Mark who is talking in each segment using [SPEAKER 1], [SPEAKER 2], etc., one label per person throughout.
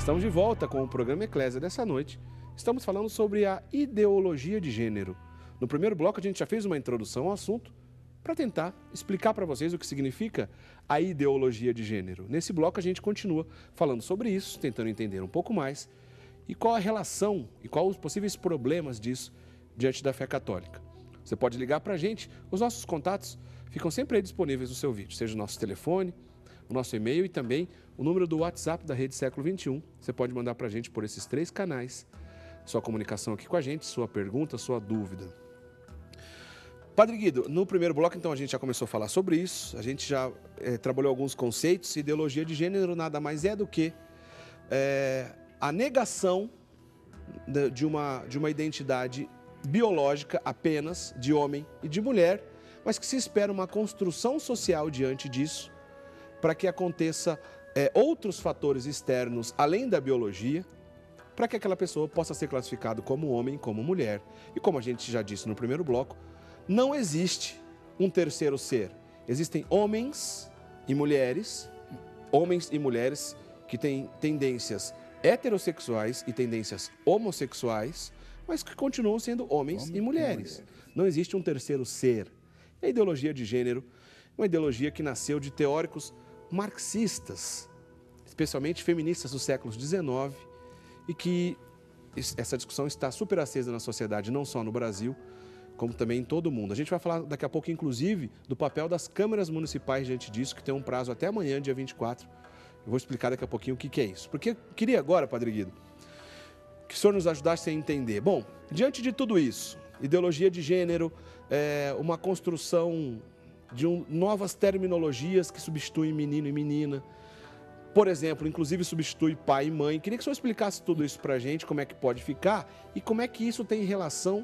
[SPEAKER 1] Estamos de volta com o programa Eclésia dessa noite. Estamos falando sobre a ideologia de gênero. No primeiro bloco a gente já fez uma introdução ao assunto para tentar explicar para vocês o que significa a ideologia de gênero. Nesse bloco a gente continua falando sobre isso, tentando entender um pouco mais e qual a relação e quais os possíveis problemas disso diante da fé católica. Você pode ligar para a gente, os nossos contatos ficam sempre aí disponíveis no seu vídeo, seja o nosso telefone, o nosso e-mail e também o número do WhatsApp da Rede Século XXI. Você pode mandar para a gente por esses 3 canais sua comunicação aqui com a gente, sua pergunta, sua dúvida. Padre Guido, no primeiro bloco, então, a gente já começou a falar sobre isso, a gente já trabalhou alguns conceitos. Ideologia de gênero nada mais é do que a negação de uma identidade biológica apenas de homem e de mulher, mas que se espera uma construção social diante disso, para que aconteça outros fatores externos, além da biologia, para que aquela pessoa possa ser classificada como homem, como mulher. E como a gente já disse no primeiro bloco, não existe um terceiro ser. Existem homens e mulheres que têm tendências heterossexuais e tendências homossexuais, mas que continuam sendo homens e mulheres. Não existe um terceiro ser. E a ideologia de gênero é uma ideologia que nasceu de teóricos marxistas, especialmente feministas do século XIX, e que essa discussão está super acesa na sociedade, não só no Brasil, como também em todo o mundo. A gente vai falar daqui a pouco, inclusive, do papel das câmaras municipais diante disso, que tem um prazo até amanhã, dia 24. Eu vou explicar daqui a pouquinho o que é isso. Porque eu queria agora, Padre Guido, que o senhor nos ajudasse a entender. Bom, diante de tudo isso, ideologia de gênero, uma construção de novas terminologias que substituem menino e menina, por exemplo, inclusive substitui pai e mãe. Queria que o senhor explicasse tudo isso para a gente, como é que pode ficar e como é que isso tem relação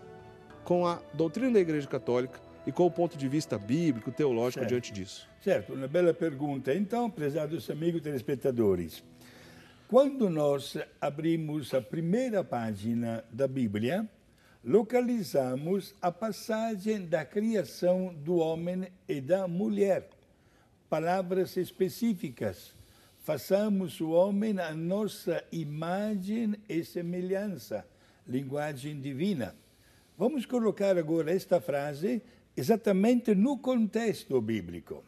[SPEAKER 1] com a doutrina da Igreja Católica e com o ponto de vista bíblico, teológico diante disso.
[SPEAKER 2] Certo, uma bela pergunta. Então, prezados amigos telespectadores, quando nós abrimos a primeira página da Bíblia, localizamos a passagem da criação do homem e da mulher. Palavras específicas. Façamos o homem a nossa imagem e semelhança. Linguagem divina. Vamos colocar agora esta frase exatamente no contexto bíblico.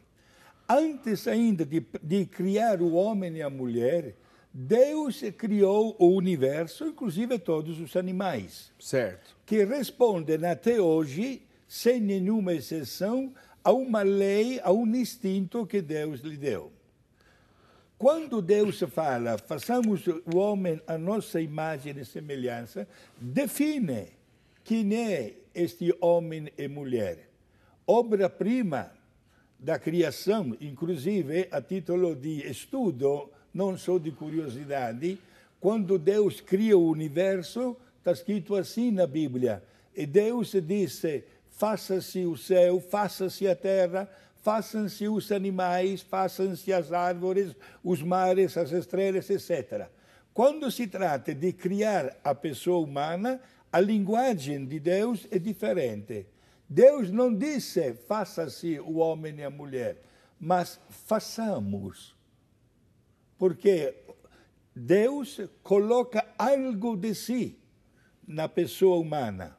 [SPEAKER 2] Antes ainda de criar o homem e a mulher, Deus criou o universo, inclusive todos os animais.
[SPEAKER 1] Certo.
[SPEAKER 2] Que respondem até hoje, sem nenhuma exceção, a uma lei, a um instinto que Deus lhe deu. Quando Deus fala, façamos o homem a nossa imagem e semelhança, define quem é este homem e mulher. Obra-prima da criação, inclusive a título de estudo, não só de curiosidade, quando Deus cria o universo, está escrito assim na Bíblia, e Deus disse, faça-se o céu, faça-se a terra, façam-se os animais, façam-se as árvores, os mares, as estrelas, etc. Quando se trata de criar a pessoa humana, a linguagem de Deus é diferente. Deus não disse, faça-se o homem e a mulher, mas façamos. Porque Deus coloca algo de si na pessoa humana,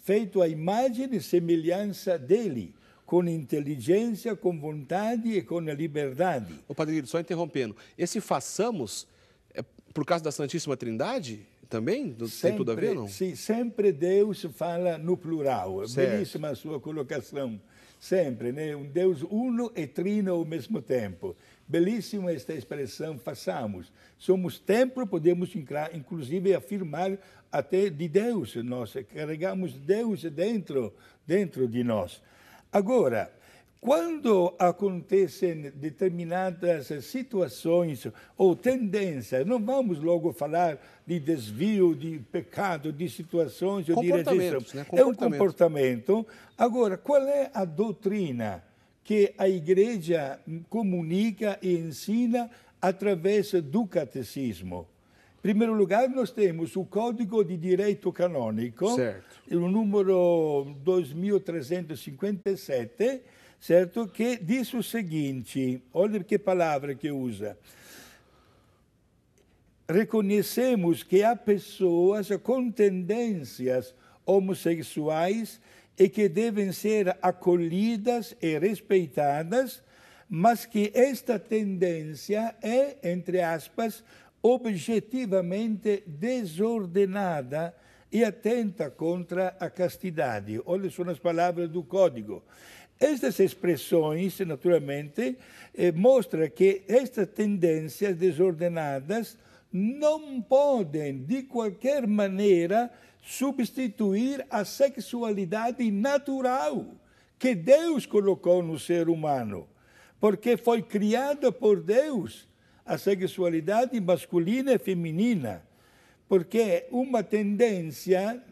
[SPEAKER 2] feito à imagem e semelhança dele, com inteligência, com vontade e com a liberdade.
[SPEAKER 1] Ô, Padre Guido, só interrompendo, esse façamos é por causa da Santíssima Trindade também? Tem tudo a ver, não?
[SPEAKER 2] Sim, sempre Deus fala no plural.
[SPEAKER 1] Certo.
[SPEAKER 2] Belíssima a sua colocação. Sempre, né? Um Deus uno e trino ao mesmo tempo. Belíssima esta expressão, façamos. Somos templo, podemos inclusive afirmar até de Deus. Nós carregamos Deus dentro de nós. Agora, quando acontecem determinadas situações ou tendências, não vamos logo falar de desvio, de pecado, de situações ou de rejeição.
[SPEAKER 1] Né?
[SPEAKER 2] É um comportamento. Agora, qual é a doutrina que a Igreja comunica e ensina através do catecismo? Em primeiro lugar, nós temos o Código de Direito Canônico, o número 2357, certo? Que diz o seguinte, olha que palavra que usa. reconhecemos que há pessoas com tendências homossexuais e que devem ser acolhidas e respeitadas, mas que esta tendência é, entre aspas, objetivamente desordenada e atenta contra a castidade. Olha, são as palavras do Código. Estas expressões, naturalmente, mostram que estas tendências desordenadas não podem, de qualquer maneira, substituir a sexualidade natural que Deus colocou no ser humano, porque foi criada por Deus a sexualidade masculina e feminina, porque uma tendência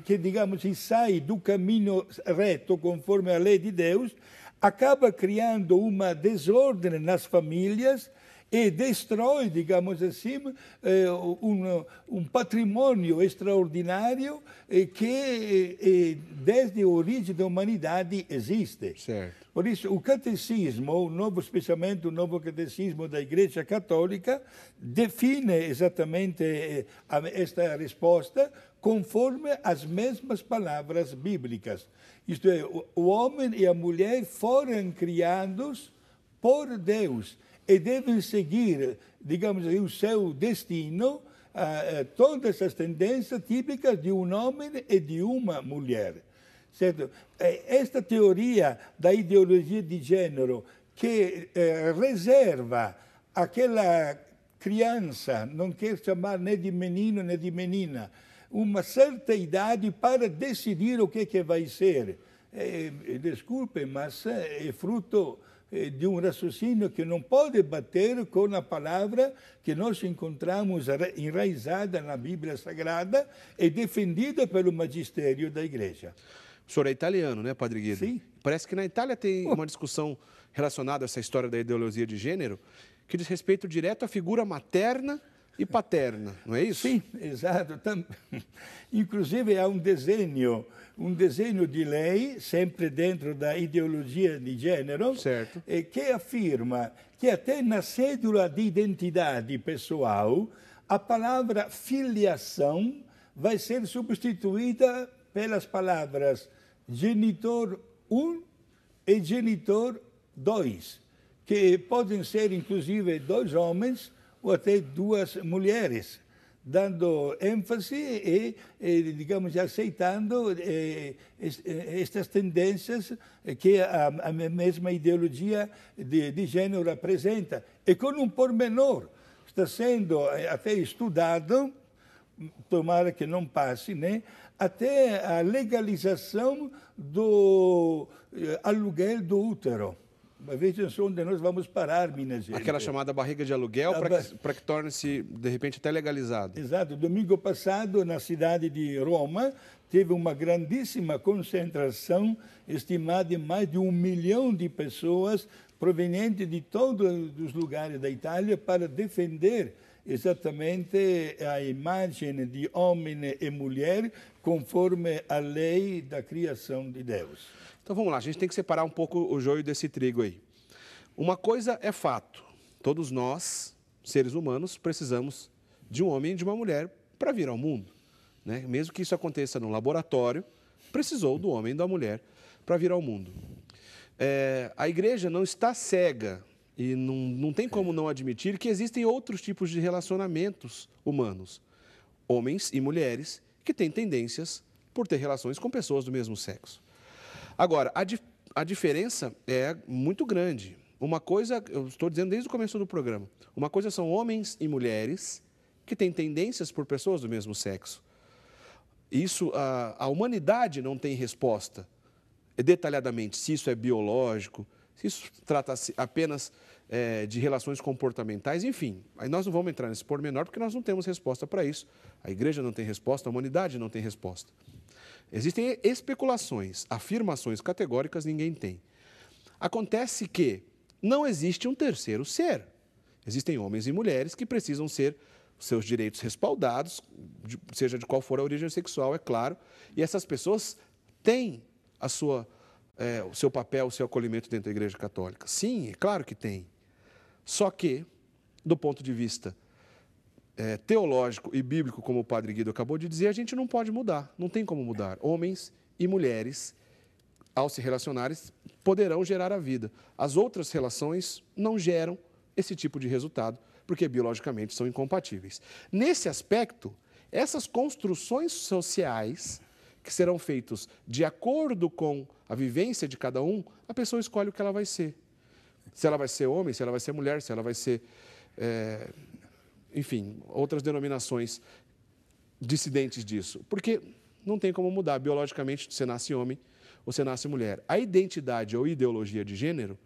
[SPEAKER 2] que, digamos, sai do caminho reto, conforme a lei de Deus, acaba criando uma desordem nas famílias e destrói, digamos assim, um patrimônio extraordinário que desde a origem da humanidade existe.
[SPEAKER 1] Certo.
[SPEAKER 2] Por isso, o catecismo, especialmente o novo catecismo da Igreja Católica, define exatamente esta resposta conforme as mesmas palavras bíblicas. Isto é, o homem e a mulher foram criados por Deus e devem seguir, digamos assim, o seu destino, todas as tendências típicas de um homem e de uma mulher. Certo? Esta teoria da ideologia de gênero que reserva aquela criança, não quer chamar nem de menino nem de menina, uma certa idade para decidir o que vai ser. Desculpe, mas é fruto de um raciocínio que não pode bater com a palavra que nós encontramos enraizada na Bíblia Sagrada e defendida pelo magistério da Igreja.
[SPEAKER 1] O senhor é italiano, né, Padre Guido?
[SPEAKER 2] Sim.
[SPEAKER 1] Parece que na Itália tem uma discussão relacionada a essa história da ideologia de gênero que diz respeito direto à figura materna e paterna, não é isso?
[SPEAKER 2] Sim, exato. Inclusive há um desenho de lei, sempre dentro da ideologia de gênero,
[SPEAKER 1] certo,
[SPEAKER 2] que afirma que até na cédula de identidade pessoal, a palavra filiação vai ser substituída pelas palavras genitor 1 e genitor 2, que podem ser, inclusive, 2 homens ou até 2 mulheres, dando ênfase e digamos, aceitando estas tendências que a mesma ideologia de gênero apresenta. E com um pormenor, está sendo até estudado, tomara que não passe, né? Até a legalização do aluguel do útero. Vejam só onde nós vamos parar, minha gente.
[SPEAKER 1] Aquela chamada barriga de aluguel para que torne-se, de repente, até legalizado.
[SPEAKER 2] Exato. Domingo passado, na cidade de Roma, teve uma grandíssima concentração, estimada em mais de 1 milhão de pessoas, provenientes de todos os lugares da Itália, para defender exatamente a imagem de homem e mulher, conforme a lei da criação de Deus.
[SPEAKER 1] Então vamos lá, a gente tem que separar um pouco o joio desse trigo aí. Uma coisa é fato, todos nós, seres humanos, precisamos de um homem e de uma mulher para vir ao mundo, né? Mesmo que isso aconteça no laboratório, precisou do homem e da mulher para vir ao mundo. A igreja não está cega e não tem como não admitir que existem outros tipos de relacionamentos humanos, homens e mulheres que têm tendências por ter relações com pessoas do mesmo sexo. Agora, a diferença é muito grande. Uma coisa, eu estou dizendo desde o começo do programa, uma coisa são homens e mulheres que têm tendências por pessoas do mesmo sexo. Isso, a humanidade não tem resposta detalhadamente se isso é biológico, se isso trata-se apenas de relações comportamentais, enfim. Aí nós não vamos entrar nesse pormenor porque nós não temos resposta para isso. A igreja não tem resposta, a humanidade não tem resposta. Existem especulações, afirmações categóricas ninguém tem. Acontece que não existe um terceiro ser. Existem homens e mulheres que precisam ser seus direitos respaldados, seja de qual for a origem sexual, é claro, e essas pessoas têm o seu papel, o seu acolhimento dentro da Igreja Católica. Sim, é claro que tem. Só que, do ponto de vista teológico e bíblico, como o padre Guido acabou de dizer, a gente não pode mudar, não tem como mudar. Homens e mulheres, ao se relacionarem, poderão gerar a vida. As outras relações não geram esse tipo de resultado, porque biologicamente são incompatíveis. Nesse aspecto, essas construções sociais que serão feitas de acordo com a vivência de cada um, a pessoa escolhe o que ela vai ser. Se ela vai ser homem, se ela vai ser mulher, se ela vai ser, enfim, outras denominações dissidentes disso. Porque não tem como mudar. Biologicamente, você nasce homem ou você nasce mulher. A identidade ou ideologia de gênero,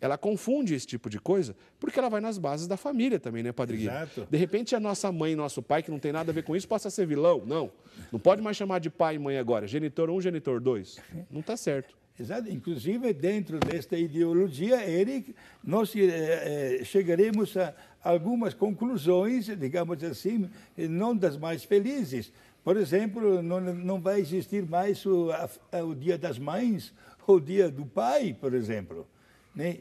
[SPEAKER 1] ela confunde esse tipo de coisa, porque ela vai nas bases da família também, né, Padre Guido?
[SPEAKER 2] Exato.
[SPEAKER 1] De repente, a nossa mãe e nosso pai, que não tem nada a ver com isso, passa a ser vilão. Não. Não pode mais chamar de pai e mãe agora. Genitor 1, genitor 2. Não está certo.
[SPEAKER 2] Exato. Inclusive, dentro desta ideologia, Eric, nós chegaremos a algumas conclusões, digamos assim, não das mais felizes. Por exemplo, não vai existir mais o Dia das Mães, ou o Dia do Pai, por exemplo. Né?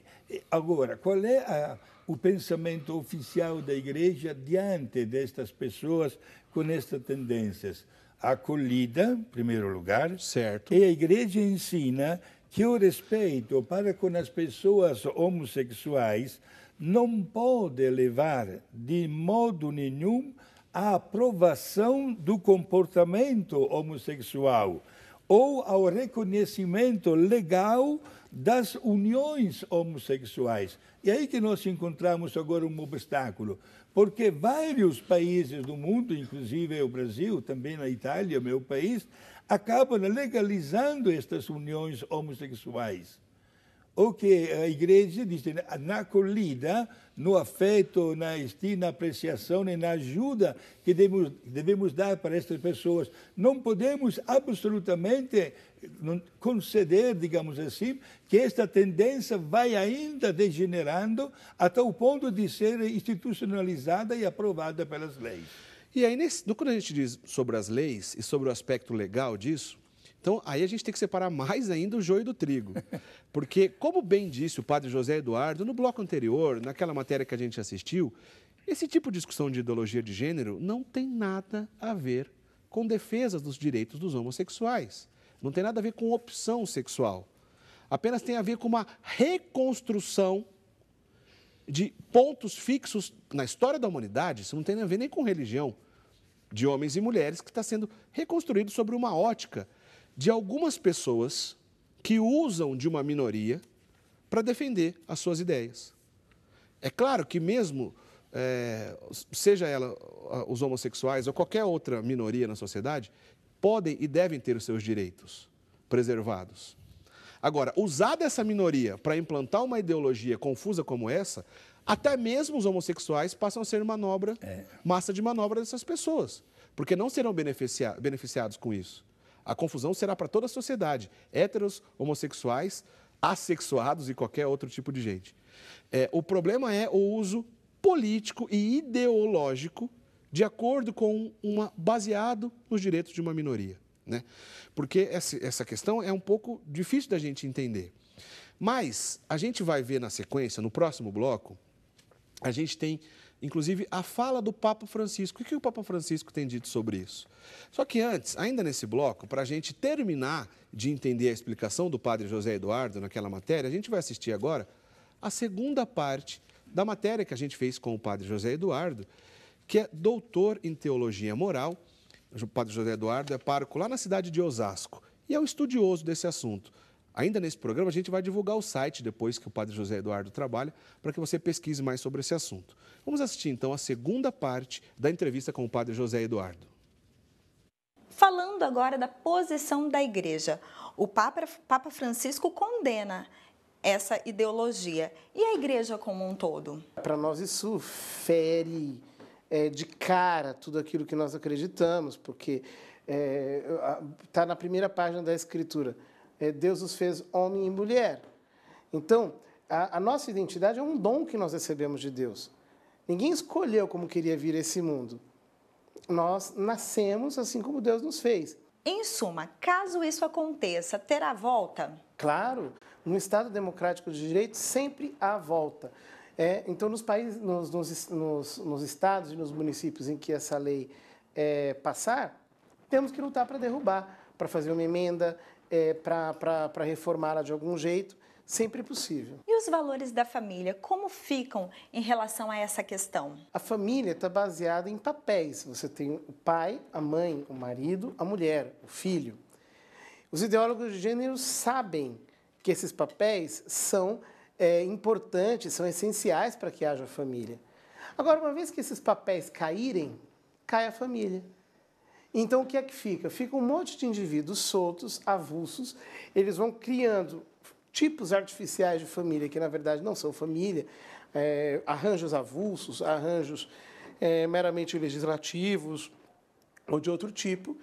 [SPEAKER 2] Agora, qual é o pensamento oficial da Igreja diante destas pessoas com estas tendências? A acolhida, em primeiro lugar.
[SPEAKER 1] Certo.
[SPEAKER 2] E a Igreja ensina que o respeito para com as pessoas homossexuais não pode levar de modo nenhum à aprovação do comportamento homossexual ou ao reconhecimento legal das uniões homossexuais. E aí que nós encontramos agora um obstáculo, porque vários países do mundo, inclusive o Brasil, também a Itália, meu país, acabam legalizando estas uniões homossexuais. O que a Igreja diz, na acolhida, no afeto, na estima, na apreciação e na ajuda que devemos dar para estas pessoas. Não podemos absolutamente conceder, digamos assim, que esta tendência vai ainda degenerando até o ponto de ser institucionalizada e aprovada pelas leis.
[SPEAKER 1] E aí, quando a gente diz sobre as leis e sobre o aspecto legal disso, então aí a gente tem que separar mais ainda o joio do trigo. Porque, como bem disse o padre José Eduardo, no bloco anterior, naquela matéria que a gente assistiu, esse tipo de discussão de ideologia de gênero não tem nada a ver com defesa dos direitos dos homossexuais. Não tem nada a ver com opção sexual. Apenas tem a ver com uma reconstrução de pontos fixos na história da humanidade, isso não tem a ver nem com religião, de homens e mulheres, que está sendo reconstruído sobre uma ótica de algumas pessoas que usam de uma minoria para defender as suas ideias. É claro que mesmo, seja ela os homossexuais ou qualquer outra minoria na sociedade, podem e devem ter os seus direitos preservados. Agora, usar dessa minoria para implantar uma ideologia confusa como essa, até mesmo os homossexuais passam a ser massa de manobra dessas pessoas, porque não serão beneficiados com isso. A confusão será para toda a sociedade, héteros, homossexuais, assexuados e qualquer outro tipo de gente. O problema é o uso político e ideológico de acordo com baseado nos direitos de uma minoria, né? Porque essa questão é um pouco difícil da gente entender. Mas a gente vai ver na sequência, no próximo bloco, a gente tem, inclusive, a fala do Papa Francisco. O que o Papa Francisco tem dito sobre isso? Só que antes, ainda nesse bloco, para a gente terminar de entender a explicação do padre José Eduardo naquela matéria, a gente vai assistir agora a segunda parte da matéria que a gente fez com o padre José Eduardo, que é doutor em teologia moral. O padre José Eduardo é pároco lá na cidade de Osasco e é um estudioso desse assunto. Ainda nesse programa, a gente vai divulgar o site depois que o padre José Eduardo trabalha, para que você pesquise mais sobre esse assunto. Vamos assistir, então, a segunda parte da entrevista com o padre José Eduardo.
[SPEAKER 3] Falando agora da posição da Igreja, o Papa Francisco condena essa ideologia. E a Igreja como um todo?
[SPEAKER 4] Para nós isso fere de cara tudo aquilo que nós acreditamos, porque está na primeira página da Escritura. Deus os fez homem e mulher. Então, a nossa identidade é um dom que nós recebemos de Deus. Ninguém escolheu como queria vir esse mundo. Nós nascemos assim como Deus nos fez.
[SPEAKER 3] Em suma, caso isso aconteça, terá volta?
[SPEAKER 4] Claro, no Estado democrático de direito sempre há volta. Então, nos países, nos estados e nos municípios em que essa lei passar, temos que lutar para derrubar, para fazer uma emenda, para reformá-la de algum jeito, sempre possível.
[SPEAKER 3] E os valores da família, como ficam em relação a essa questão?
[SPEAKER 4] A família está baseada em papéis. Você tem o pai, a mãe, o marido, a mulher, o filho. Os ideólogos de gênero sabem que esses papéis são importantes, são essenciais para que haja família. Agora, uma vez que esses papéis caírem, cai a família. Então, o que é que fica? Fica um monte de indivíduos soltos, avulsos, eles vão criando tipos artificiais de família, que na verdade não são família, arranjos avulsos, arranjos meramente legislativos ou de outro tipo.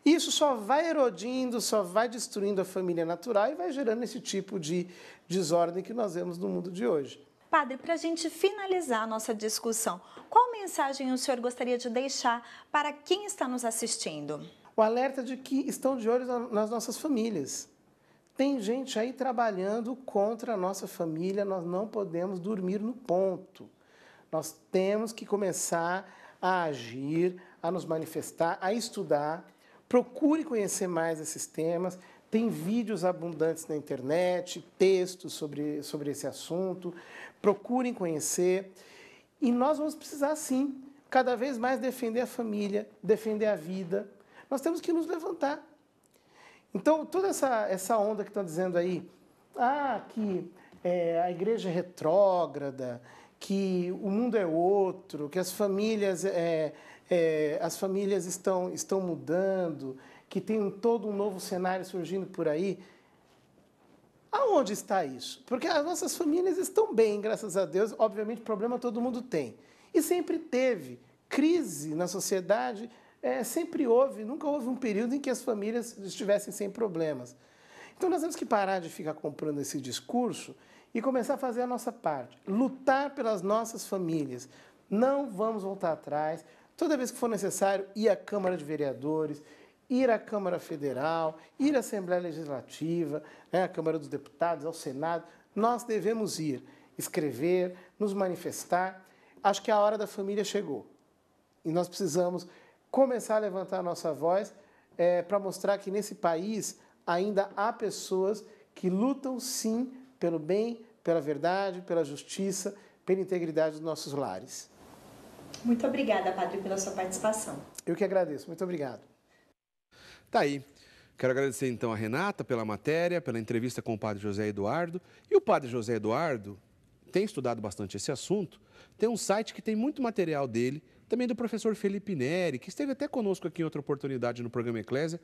[SPEAKER 4] Isso só vai erodindo, só vai destruindo a família natural e vai gerando esse tipo de desordem que nós vemos no mundo de hoje.
[SPEAKER 3] Padre, para a gente finalizar a nossa discussão, qual mensagem o senhor gostaria de deixar para quem está nos assistindo?
[SPEAKER 4] O alerta de que estão de olho nas nossas famílias. Tem gente aí trabalhando contra a nossa família, nós não podemos dormir no ponto. Nós temos que começar a agir, a nos manifestar, a estudar. Procure conhecer mais esses temas. Tem vídeos abundantes na internet, textos sobre esse assunto. Procurem conhecer. E nós vamos precisar, sim, cada vez mais defender a família, defender a vida. Nós temos que nos levantar. Então, toda essa onda que estão dizendo aí, que a igreja é retrógrada, que o mundo é outro, que as famílias estão mudando, que tem todo um novo cenário surgindo por aí. Aonde está isso? Porque as nossas famílias estão bem, graças a Deus. Obviamente, problema todo mundo tem. E sempre teve. Crise na sociedade sempre houve. Nunca houve um período em que as famílias estivessem sem problemas. Então, nós temos que parar de ficar comprando esse discurso e começar a fazer a nossa parte. Lutar pelas nossas famílias. Não vamos voltar atrás. Toda vez que for necessário, ir à Câmara de Vereadores, ir à Câmara Federal, ir à Assembleia Legislativa, à Câmara dos Deputados, ao Senado, nós devemos ir, escrever, nos manifestar. Acho que a hora da família chegou. E nós precisamos começar a levantar a nossa voz para mostrar que nesse país ainda há pessoas que lutam, sim, pelo bem, pela verdade, pela justiça, pela integridade dos nossos lares.
[SPEAKER 3] Muito obrigada, Padre, pela sua participação.
[SPEAKER 4] Eu que agradeço. Muito obrigado.
[SPEAKER 1] Tá aí. Quero agradecer então a Renata pela matéria, pela entrevista com o Padre José Eduardo. E o Padre José Eduardo tem estudado bastante esse assunto. Tem um site que tem muito material dele, também do professor Felipe Neri, que esteve até conosco aqui em outra oportunidade no programa Eclésia,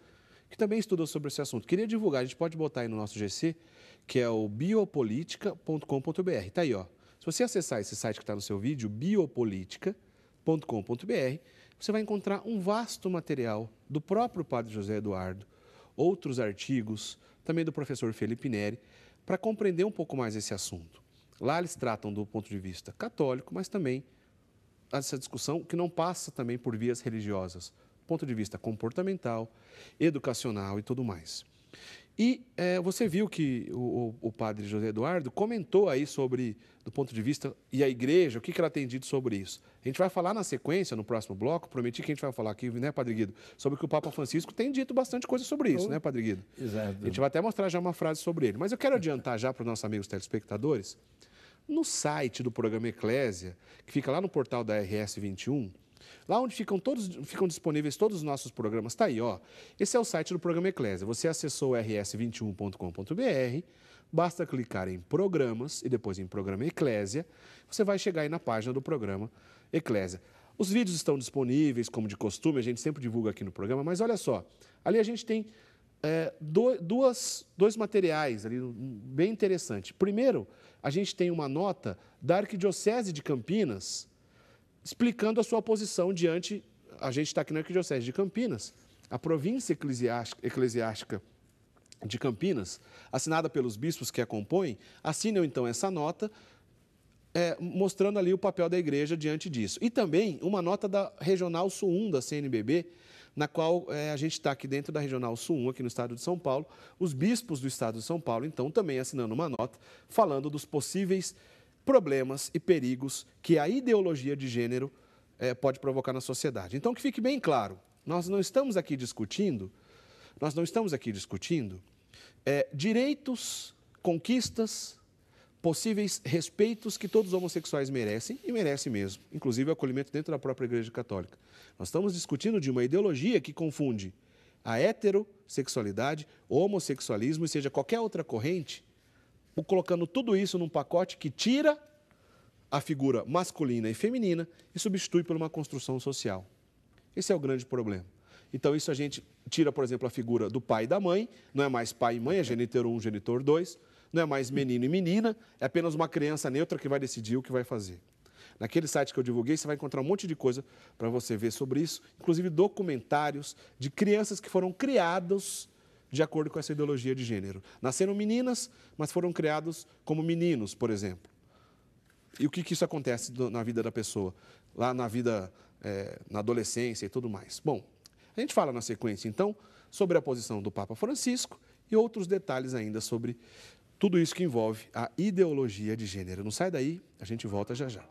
[SPEAKER 1] que também estudou sobre esse assunto. Queria divulgar, a gente pode botar aí no nosso GC, que é o biopolitica.com.br. Está aí, ó. Se você acessar esse site que está no seu vídeo, biopolitica.com.br, você vai encontrar um vasto material do próprio Padre José Eduardo, outros artigos, também do professor Felipe Neri, para compreender um pouco mais esse assunto. Lá eles tratam do ponto de vista católico, mas também essa discussão que não passa também por vias religiosas, ponto de vista comportamental, educacional e tudo mais. E você viu que o Padre José Eduardo comentou aí sobre, do ponto de vista, e a igreja, o que ela tem dito sobre isso. A gente vai falar na sequência, no próximo bloco, prometi que a gente vai falar aqui, né, Padre Guido, sobre que o Papa Francisco tem dito bastante coisa sobre isso, né, Padre Guido?
[SPEAKER 2] Exato.
[SPEAKER 1] A gente vai até mostrar já uma frase sobre ele. Mas eu quero adiantar já para os nossos amigos telespectadores, no site do programa Eclésia, que fica lá no portal da RS21, lá onde ficam disponíveis todos os nossos programas, está aí, ó. Esse é o site do programa Eclésia. Você acessou o rs21.com.br, basta clicar em Programas e depois em Programa Eclésia, você vai chegar aí na página do programa Eclésia. Os vídeos estão disponíveis, como de costume, a gente sempre divulga aqui no programa, mas olha só, ali a gente tem dois materiais ali, bem interessantes. Primeiro, a gente tem uma nota da Arquidiocese de Campinas, explicando a sua posição diante, a gente está aqui na Arquidiocese de Campinas, a província eclesiástica de Campinas, assinada pelos bispos que a compõem, assinam então essa nota, mostrando ali o papel da igreja diante disso. E também uma nota da Regional Sul 1 da CNBB, na qual a gente está aqui dentro da Regional Sul 1, aqui no estado de São Paulo, os bispos do estado de São Paulo, então, também assinando uma nota, falando dos possíveis problemas e perigos que a ideologia de gênero pode provocar na sociedade. Então, que fique bem claro, nós não estamos aqui discutindo direitos, conquistas, possíveis respeitos que todos os homossexuais merecem, e merecem mesmo, inclusive o acolhimento dentro da própria Igreja Católica. Nós estamos discutindo de uma ideologia que confunde a heterossexualidade, o homossexualismo e seja qualquer outra corrente, colocando tudo isso num pacote que tira a figura masculina e feminina e substitui por uma construção social. Esse é o grande problema. Então, isso a gente tira, por exemplo, a figura do pai e da mãe, não é mais pai e mãe, é genitor 1, genitor 2, não é mais menino e menina, é apenas uma criança neutra que vai decidir o que vai fazer. Naquele site que eu divulguei, você vai encontrar um monte de coisa para você ver sobre isso, inclusive documentários de crianças que foram criados de acordo com essa ideologia de gênero. Nasceram meninas, mas foram criados como meninos, por exemplo. E o que isso acontece na vida da pessoa, lá na vida, na adolescência e tudo mais? Bom, a gente fala na sequência, então, sobre a posição do Papa Francisco e outros detalhes ainda sobre tudo isso que envolve a ideologia de gênero. Não sai daí, a gente volta já já.